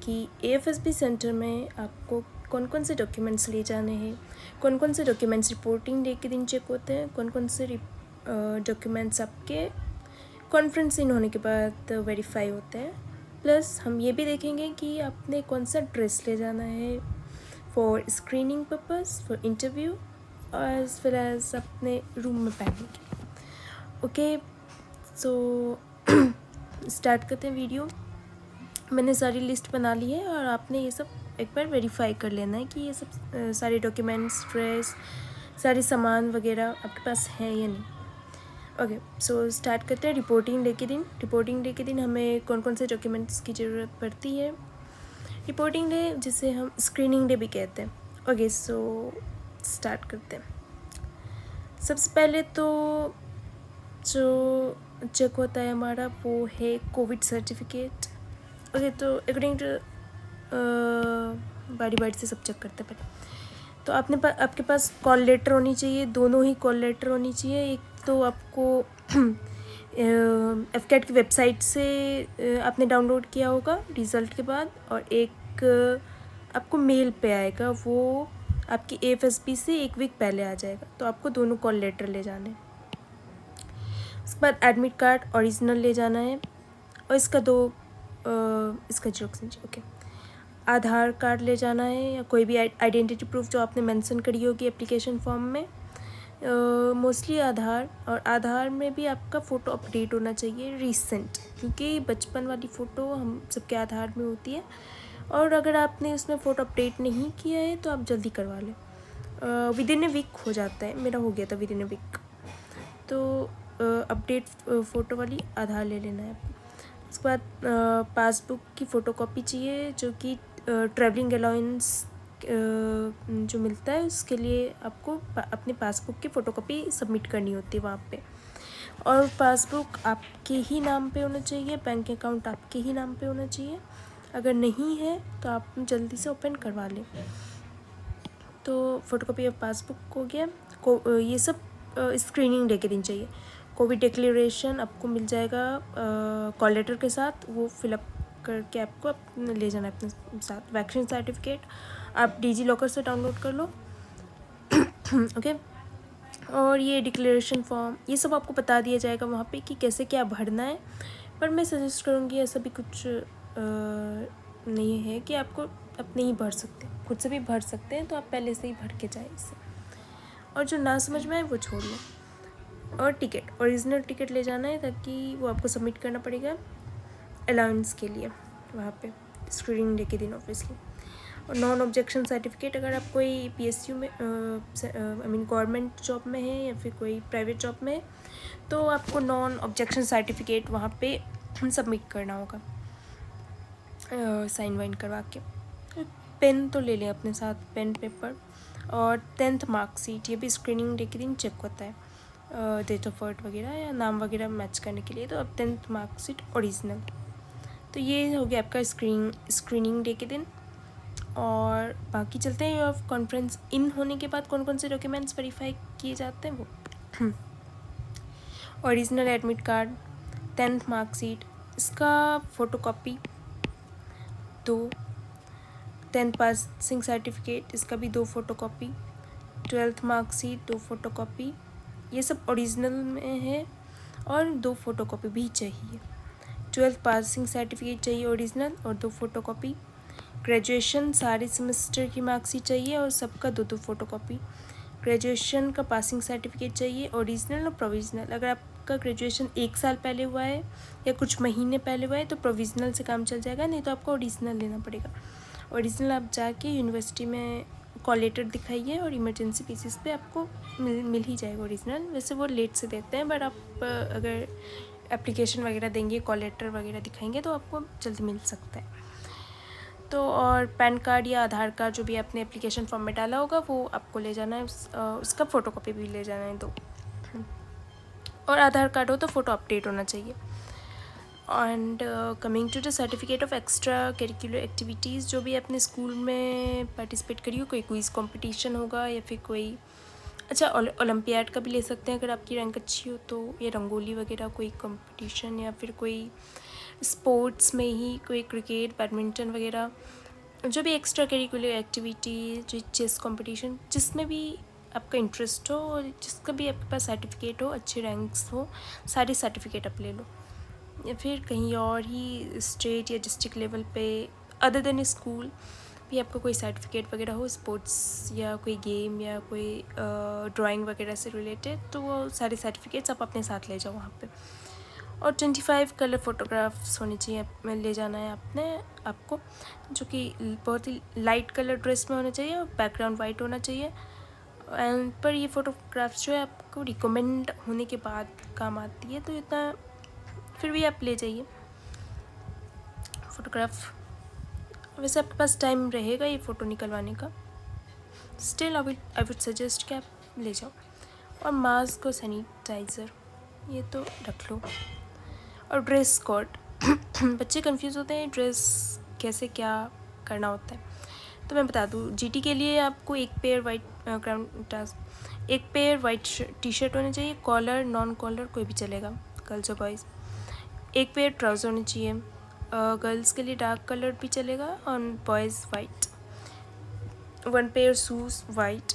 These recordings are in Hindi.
कि AFSB सेंटर में आपको कौन कौन से डॉक्यूमेंट्स ले जाने हैं, कौन कौन से डॉक्यूमेंट्स रिपोर्टिंग डे के दिन चेक होते हैं, कौन कौन से डॉक्यूमेंट्स आपके कॉन्फ्रेंस इन होने के बाद वेरीफाई होते हैं। प्लस हम ये भी देखेंगे कि आपने कौन सा ड्रेस ले जाना है for screening purpose, for interview as well as अपने रूम में पहनने के। ओके, सो स्टार्ट करते हैं वीडियो। मैंने सारी लिस्ट बना ली है और आपने ये सब एक बार वेरीफाई कर लेना है कि ये सब सारे डॉक्यूमेंट्स, ड्रेस, सारे सामान वगैरह आपके पास हैं या नहीं। ओके, सो स्टार्ट करते हैं रिपोर्टिंग डे के दिन। रिपोर्टिंग डे के दिन हमें कौन कौन से डॉक्यूमेंट्स की ज़रूरत पड़ती है। रिपोर्टिंग डे जिसे हम स्क्रीनिंग डे भी कहते हैं। ओके, सो स्टार्ट करते हैं। सबसे पहले तो जो चेक होता है हमारा वो है कोविड सर्टिफिकेट। ओके, तो अकॉर्डिंग टू बारी बारी से सब चेक करते हैं पहले। तो आपके पास कॉल लेटर होनी चाहिए, दोनों ही कॉल लेटर होनी चाहिए। एक तो आपको FCAT की वेबसाइट से आपने डाउनलोड किया होगा रिज़ल्ट के बाद, और एक आपको मेल पे आएगा, वो आपकी AFSB से एक वीक पहले आ जाएगा। तो आपको दोनों कॉल लेटर ले जाने हैं। उसके बाद एडमिट कार्ड ओरिजिनल ले जाना है और इसका जेरोक्स नीचे। ओके, आधार कार्ड ले जाना है या कोई भी आइडेंटिटी प्रूफ जो आपने मेंशन करी होगी एप्लीकेशन फॉर्म में। मोस्टली आधार में भी आपका फ़ोटो अपडेट होना चाहिए रिसेंट, क्योंकि बचपन वाली फ़ोटो हम सबके आधार में होती है। और अगर आपने उसमें फ़ोटो अपडेट नहीं किया है तो आप जल्दी करवा लें। विदिन ए वीक हो जाता है, मेरा हो गया था विदिन ए वीक। तो अपडेट फ़ोटो वाली आधार ले लेना है। उसके बाद पासबुक की फ़ोटोकॉपी चाहिए, जो कि ट्रैवलिंग अलाउंस जो मिलता है उसके लिए आपको अपने पासबुक की फ़ोटोकॉपी सबमिट करनी होती है वहाँ पे। और पासबुक आपके ही नाम पे होना चाहिए, बैंक अकाउंट आपके ही नाम पे होना चाहिए। अगर नहीं है तो आप जल्दी से ओपन करवा लें। तो फ़ोटोकॉपी ऑफ पासबुक हो गया। ये सब स्क्रीनिंग डे के दिन चाहिए। कोविड डिक्लेरेशन आपको मिल जाएगा कॉल लेटर के साथ, वो फिलअप करके आपको ले जाना है अपने साथ। वैक्सीन सर्टिफिकेट आप डिजी-लॉकर से डाउनलोड कर लो। ओके, और ये डिक्लेरेशन फॉर्म, ये सब आपको बता दिया जाएगा वहाँ पे कि कैसे क्या भरना है। पर मैं सजेस्ट करूँगी ऐसा भी कुछ नहीं है कि आप नहीं भर सकते, खुद से भी भर सकते हैं, तो आप पहले से ही भर के जाए इससे। और जो ना समझ में आए वो छोड़ लो। और टिकट, ओरिजिनल टिकट ले जाना है, ताकि वो आपको सबमिट करना पड़ेगा अलाउंस के लिए वहाँ पे स्क्रीनिंग डे के दिन ऑब्वियसली। और नॉन ऑब्जेक्शन सर्टिफिकेट, अगर आप कोई PSU में गवर्नमेंट जॉब में है या फिर कोई प्राइवेट जॉब में है, तो आपको नॉन ऑब्जेक्शन सर्टिफिकेट वहाँ पे सबमिट करना होगा साइन वाइन करवा के। पेन तो ले लें अपने साथ, पेन पेपर। और 10th मार्कशीट, ये भी स्क्रीनिंग डे के दिन चेक होता है, डेट ऑफ बर्थ वगैरह या नाम वगैरह मैच करने के लिए। तो अब 10th मार्कशीट ओरिजिनल। तो ये हो गया आपका स्क्रीनिंग डे के दिन। और बाकी चलते हैं ऑफ कॉन्फ्रेंस इन होने के बाद कौन कौन से डॉक्यूमेंट्स वेरीफाई किए जाते हैं वो। Original admit card, 10th marksheet, इसका फ़ोटोकॉपी 2, 10th पासिंग सर्टिफिकेट, इसका भी 2 फ़ोटोकॉपी, 12th मार्कशीट 2 फ़ोटोकॉपी, ये सब ओरिजिनल में है और 2 फ़ोटोकॉपी भी चाहिए। 12th पासिंग सर्टिफिकेट चाहिए ओरिजिनल और 2 फ़ोटोकॉपी। ग्रेजुएशन सारे सेमेस्टर की मार्कशीट चाहिए और सबका 2 फ़ोटोकॉपी। ग्रेजुएशन का पासिंग सर्टिफिकेट चाहिए ओरिजिनल और प्रोविज़नल। अगर आपका ग्रेजुएशन 1 साल पहले हुआ है या कुछ महीने पहले हुआ है तो प्रोविज़नल से काम चल जाएगा, नहीं तो आपको ओरिजिनल लेना पड़ेगा। ओरिजिनल आप जाके यूनिवर्सिटी में कॉल लेटर दिखाइए और इमरजेंसी बेसिस पे आपको मिल ही जाएगा ओरिजिनल। वैसे वो लेट से देते हैं, बट आप अगर एप्लीकेशन वगैरह देंगे, कॉल लेटर वगैरह दिखाएंगे तो आपको जल्दी मिल सकता है। तो और पैन कार्ड या आधार कार्ड जो भी आपने एप्लीकेशन फॉर्म में डाला होगा वो आपको ले जाना है, उसका फ़ोटोकॉपी भी ले जाना है 2। और आधार कार्ड हो तो फ़ोटो अपडेट होना चाहिए। And coming to the certificate of extracurricular activities, जो भी आपने स्कूल में पार्टिसिपेट करी हो, कोई क्विज़ कंपटीशन होगा या फिर कोई ओलंपियाड का भी ले सकते हैं अगर आपकी रैंक अच्छी हो तो, या रंगोली वगैरह कोई कंपटीशन, या फिर कोई स्पोर्ट्स में ही कोई क्रिकेट, बैडमिंटन वगैरह, जो भी एक्स्ट्रा करिकुलर एक्टिविटी, जो चेस कंपटीशन, जिसमें भी आपका इंटरेस्ट हो और जिसका भी आपके पास सर्टिफिकेट हो, अच्छे रैंक्स हो, सारे सर्टिफिकेट आप ले लो। या फिर कहीं और ही स्टेट या डिस्ट्रिक्ट लेवल पे अदर देन स्कूल भी आपको कोई सर्टिफिकेट वगैरह हो स्पोर्ट्स या कोई गेम या कोई ड्राइंग वगैरह से रिलेटेड, तो वो सारे सर्टिफिकेट्स आप अपने साथ ले जाओ वहाँ पे। और 25 कलर फ़ोटोग्राफ्स होने चाहिए, ले जाना है आपको, जो कि बहुत ही लाइट कलर ड्रेस में होना चाहिए और बैकग्राउंड वाइट होना चाहिए। एंड पर ये फ़ोटोग्राफ्स जो है आपको रिकमेंड होने के बाद काम आती है, तो इतना फिर भी आप ले जाइए फ़ोटोग्राफ। वैसे आपके पास टाइम रहेगा ये फ़ोटो निकलवाने का, स्टिल आई वुड सजेस्ट कि आप ले जाओ। और मास्क और सैनिटाइज़र ये तो रख लो। और ड्रेस कोड बच्चे कंफ्यूज होते हैं ड्रेस कैसे क्या करना होता है, तो मैं बता दूँ। जीटी के लिए आपको एक पेयर वाइट टी शर्ट होनी चाहिए, कॉलर नॉन कॉलर कोई भी चलेगा, गर्ल्स और बॉयज़। एक पेयर ट्राउज़र होनी चाहिए, गर्ल्स के लिए डार्क कलर भी चलेगा और boys white. 1 pair shoes white.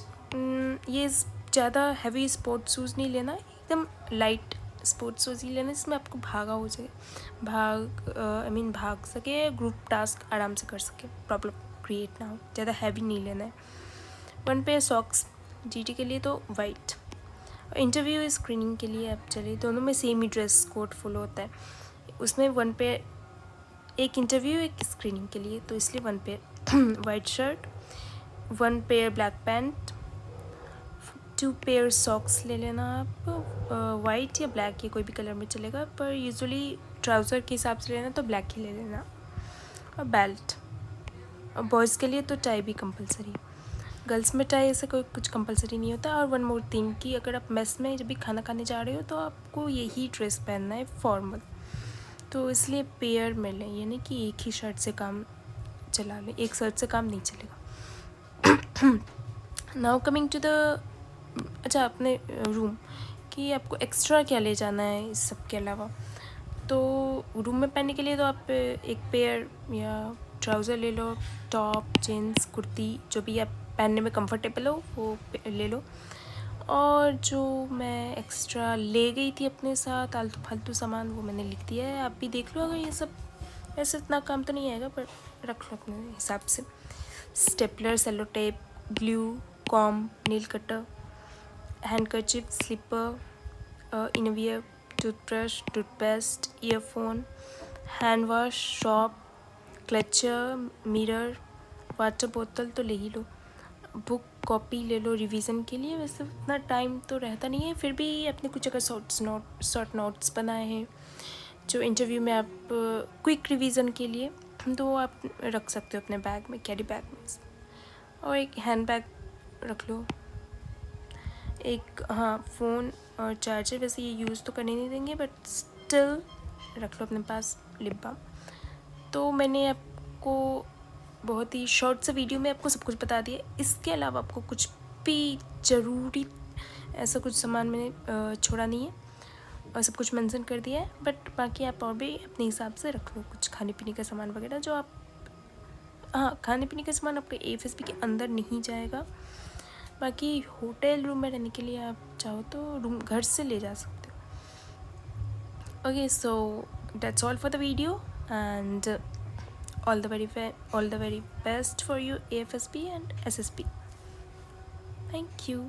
ये ज़्यादा हैवी स्पोर्ट्स शूज़ नहीं लेना, एकदम लाइट स्पोर्ट्स शूज़ ही लेना जिसमें आपको भागा हो सके, भाग सके, ग्रुप टास्क आराम से कर सके, प्रॉब्लम क्रिएट ना हो, ज़्यादा हैवी नहीं लेना है। 1 पेयर सॉक्स जीटी के लिए तो वाइट। इंटरव्यू स्क्रीनिंग के लिए आप चलिए, दोनों में सेम ही ड्रेस कोड फॉलो होता है, उसमें 1 पेयर, एक इंटरव्यू एक स्क्रीनिंग के लिए, तो इसलिए 1 pair white shirt, 1 pair black pant, 2 pair socks ले लेना आप, वाइट या ब्लैक या कोई भी कलर में चलेगा, पर यूजुअली ट्राउज़र के हिसाब से लेना तो ब्लैक ही ले लेना। और बेल्ट। और बॉयज़ के लिए तो टाई भी कंपलसरी, गर्ल्स में टाई ऐसे कोई कुछ कंपलसरी नहीं होता। और 1 मोर थिंग कि अगर आप मेस में जब भी खाना खाने जा रहे हो तो आपको यही ड्रेस पहनना है फॉर्मल, तो इसलिए पेयर में लें, यानी कि एक ही शर्ट से काम चला लें, एक शर्ट से काम नहीं चलेगा। नाउ कमिंग टू द, अच्छा अपने रूम कि आपको एक्स्ट्रा क्या ले जाना है इस सब के अलावा। तो रूम में पहनने के लिए तो आप एक पेयर या ट्राउज़र ले लो, टॉप जीन्स कुर्ती जो भी आप पहनने में कंफर्टेबल हो वो ले लो। और जो मैं एक्स्ट्रा ले गई थी अपने साथ आलतू फालतू सामान, वो मैंने लिख दिया है, आप भी देख लो। अगर ये सब ऐसे इतना काम तो नहीं आएगा, पर रख लो अपने हिसाब से। Stapler, cello tape, glue, comb, nail cutter, handkerchief, slipper, innerwear, toothbrush, toothpaste, earphone, hand wash, soap, clutcher, mirror, water बोतल तो ले ही लो, बुक कॉपी ले लो रिवीजन के लिए। वैसे उतना टाइम तो रहता नहीं है, फिर भी अपने कुछ अगर शॉर्ट नोट्स बनाए हैं जो इंटरव्यू में आप क्विक रिवीजन के लिए, तो आप रख सकते हो अपने बैग में, कैरी बैग में। और एक हैंड बैग रख लो, एक हाँ फ़ोन और चार्जर। वैसे ये यूज़ तो करने नहीं देंगे, बट स्टिल रख लो अपने पास। Lip balm. तो मैंने आपको बहुत ही शॉर्ट से वीडियो में आपको सब कुछ बता दिया, इसके अलावा आपको कुछ भी ज़रूरी ऐसा कुछ सामान मैंने छोड़ा नहीं है और सब कुछ मेंशन कर दिया है। बट बाकी आप और भी अपने हिसाब से रख लो कुछ खाने पीने का सामान वगैरह, जो आप, हाँ खाने पीने का सामान आपके एफएसपी के अंदर नहीं जाएगा। बाकी होटल रूम में रहने के लिए आप चाहो तो रूम घर से ले जा सकते हो। Okay, so that's all for the video and all the very best for you AFSP and SSP. Thank you.